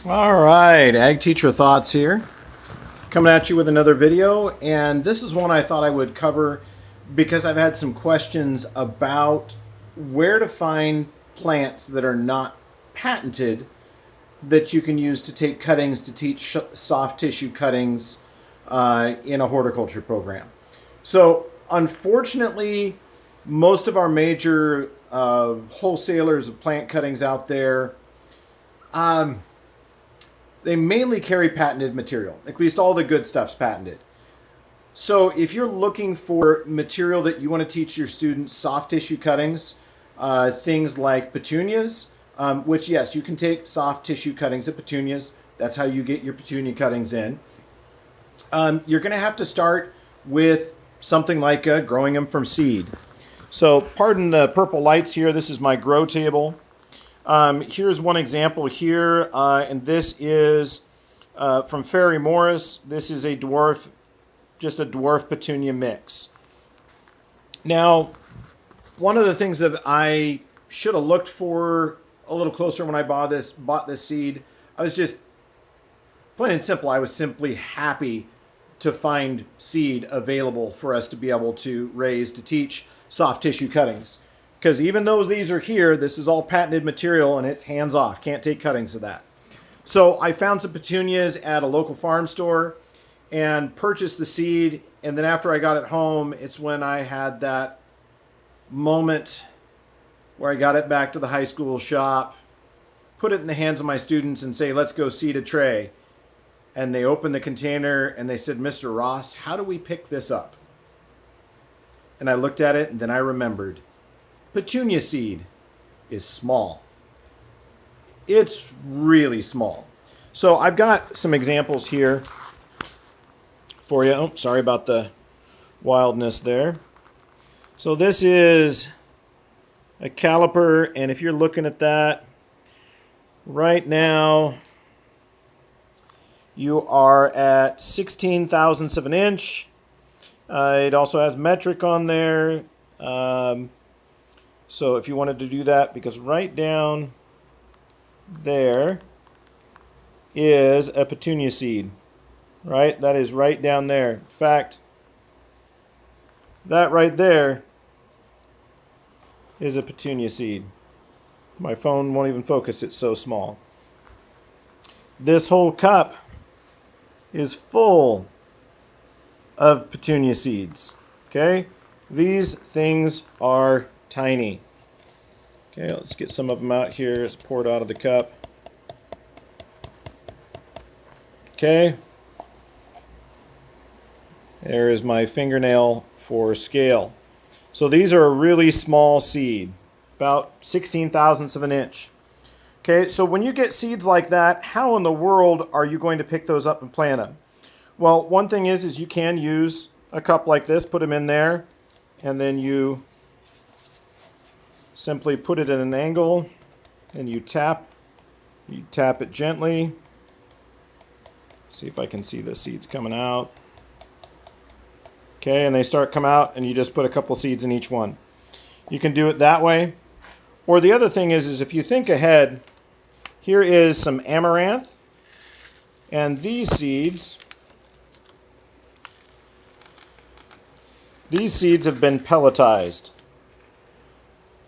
All right, Ag Teacher Thoughts here. Coming at you with another video, and this is one I thought I would cover because I've had some questions about where to find plants that are not patented that you can use to take cuttings to teach soft tissue cuttings in a horticulture program. So, unfortunately, most of our major wholesalers of plant cuttings out there, they mainly carry patented material. At least all the good stuff's patented. So if you're looking for material that you want to teach your students soft tissue cuttings, things like petunias, which yes, you can take soft tissue cuttings of petunias. That's how you get your petunia cuttings in. You're going to have to start with something like growing them from seed. So pardon the purple lights here. This is my grow table. Here's one example here, and this is from Ferry Morris. This is a dwarf, just a dwarf petunia mix. Now, one of the things that I should have looked for a little closer when I bought this seed, I was just plain and simple. I was simply happy to find seed available for us to be able to raise to teach soft tissue cuttings. Because even though these are here, this is all patented material and it's hands off. Can't take cuttings of that. So I found some petunias at a local farm store and purchased the seed. And then after I got it home, it's when I had that moment where I got it back to the high school shop, put it in the hands of my students and say, let's go seed a tray. And they opened the container and they said, Mr. Ross, how do we pick this up? And I looked at it and then I remembered. Petunia seed is small. It's really small. So I've got some examples here for you. Oh, sorry about the wildness there. So this is a caliper, and if you're looking at that right now, you are at 16 thousandths of an inch. It also has metric on there. So if you wanted to do that, because right down there is a petunia seed, right? That is right down there. In fact, that right there is a petunia seed. My phone won't even focus, it's so small. This whole cup is full of petunia seeds, okay? These things are tiny. Okay, let's get some of them out here. It's poured out of the cup. Okay. There is my fingernail for scale. So these are a really small seed, about 16 thousandths of an inch. Okay, so when you get seeds like that, how in the world are you going to pick those up and plant them? Well, one thing is you can use a cup like this, put them in there, and then you simply put it at an angle and you tap it gently. See if I can see the seeds coming out. Okay, and they start come out and you just put a couple seeds in each one. You can do it that way. Or the other thing is if you think ahead, here is some amaranth, and these seeds have been pelletized.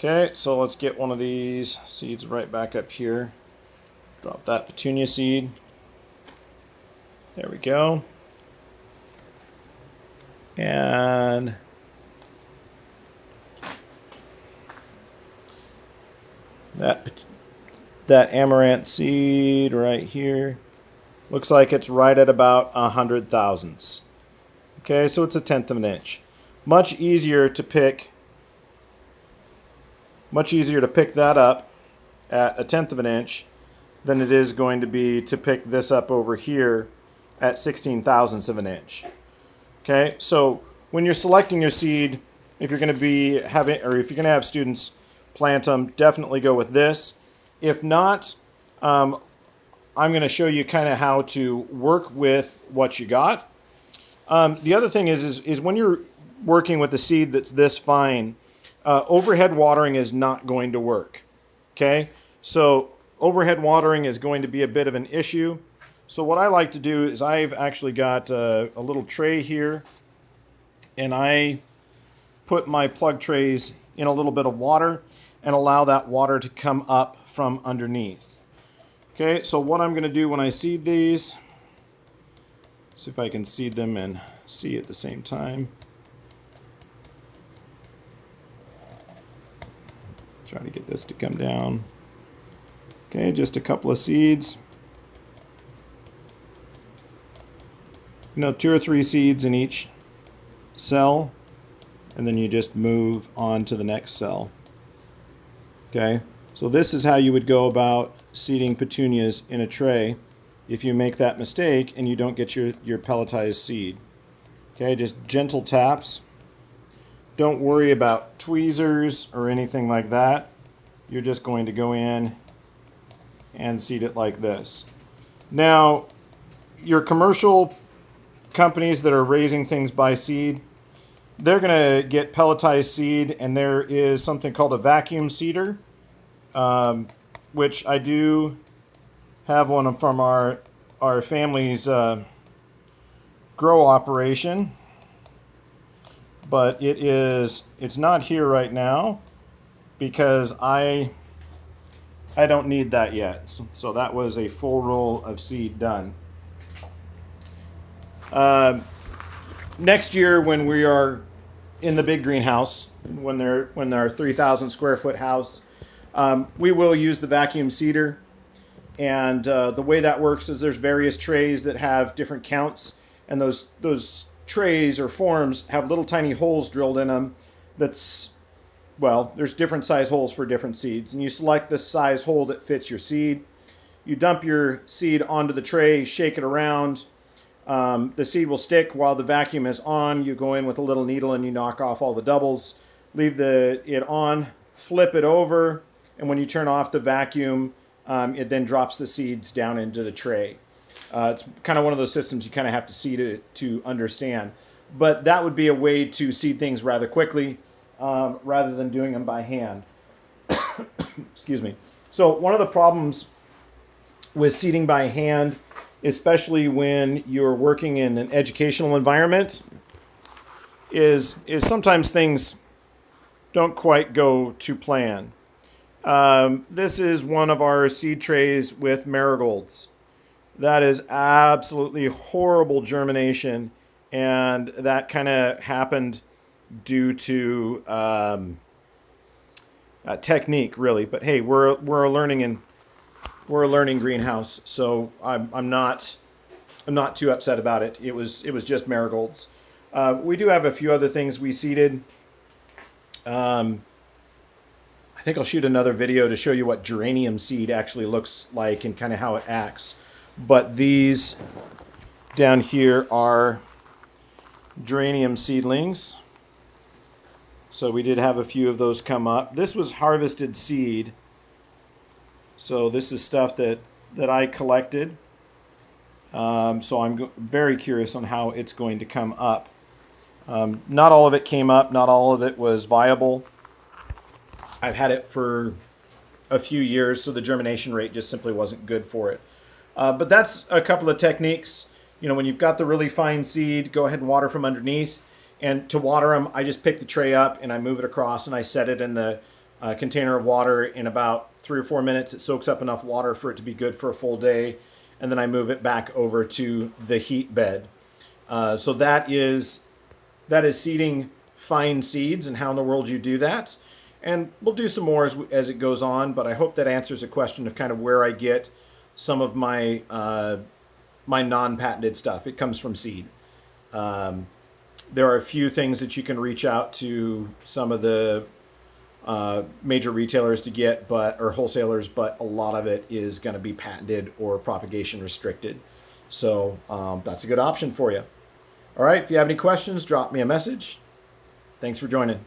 Okay, so let's get one of these seeds right back up here. Drop that petunia seed. There we go. And that amaranth seed right here looks like it's right at about 100 thousandths. Okay, so it's a tenth of an inch. Much easier to pick that up at a tenth of an inch than it is going to be to pick this up over here at 16 thousandths of an inch. Okay, so when you're selecting your seed, if you're going to be having, or if you're going to have students plant them, definitely go with this. If not, I'm going to show you kind of how to work with what you got. The other thing is when you're working with a seed that's this fine, overhead watering is not going to work. Okay, so overhead watering is going to be a bit of an issue. So what I like to do is I've actually got a little tray here, and I put my plug trays in a little bit of water and allow that water to come up from underneath. Okay, so what I'm going to do when I seed these, see if I can seed them and see at the same time. Try to get this to come down. Okay, just a couple of seeds. 2 or 3 seeds in each cell, and then you just move on to the next cell. Okay, so this is how you would go about seeding petunias in a tray if you make that mistake and you don't get your pelletized seed. Okay, just gentle taps. Don't worry about tweezers or anything like that. You're just going to go in and seed it like this. Now, your commercial companies that are raising things by seed, they're going to get pelletized seed, and there is something called a vacuum seeder, which I do have one from our family's grow operation. But it's not here right now because I don't need that yet. So that was a full roll of seed done. Next year, when we are in the big greenhouse, when our 3,000 square foot house, we will use the vacuum seeder. And the way that works is there's various trays that have different counts, and those trays or forms have little tiny holes drilled in them. There's different size holes for different seeds, and you select the size hole that fits your seed. You dump your seed onto the tray, shake it around. The seed will stick while the vacuum is on. You go in with a little needle and you knock off all the doubles. Leave it on, flip it over, and when you turn off the vacuum, it then drops the seeds down into the tray. It's kind of one of those systems you kind of have to see to understand. But that would be a way to seed things rather quickly rather than doing them by hand. Excuse me. So one of the problems with seeding by hand, especially when you're working in an educational environment, is sometimes things don't quite go to plan. This is one of our seed trays with marigolds. That is absolutely horrible germination, and that kind of happened due to technique, really. But hey, we're a learning greenhouse, so I'm not too upset about it. It was just marigolds. We do have a few other things we seeded. I think I'll shoot another video to show you what geranium seed actually looks like and kind of how it acts. But these down here are geranium seedlings. So we did have a few of those come up. This was harvested seed. So this is stuff that I collected. So I'm very curious on how it's going to come up. Not all of it came up. Not all of it was viable. I've had it for a few years, so the germination rate just simply wasn't good for it. But that's a couple of techniques. When you've got the really fine seed, go ahead and water from underneath. And to water them, I just pick the tray up and I move it across and I set it in the container of water. In about 3 or 4 minutes, it soaks up enough water for it to be good for a full day. And then I move it back over to the heat bed. So that is seeding fine seeds, and how in the world you do that. And we'll do some more as it goes on, but I hope that answers a question of kind of where I get some of my my non-patented stuff. It comes from seed. There are a few things that you can reach out to some of the major retailers to get, or wholesalers, but a lot of it is going to be patented or propagation restricted. So that's a good option for you. All right, if you have any questions, drop me a message. Thanks for joining.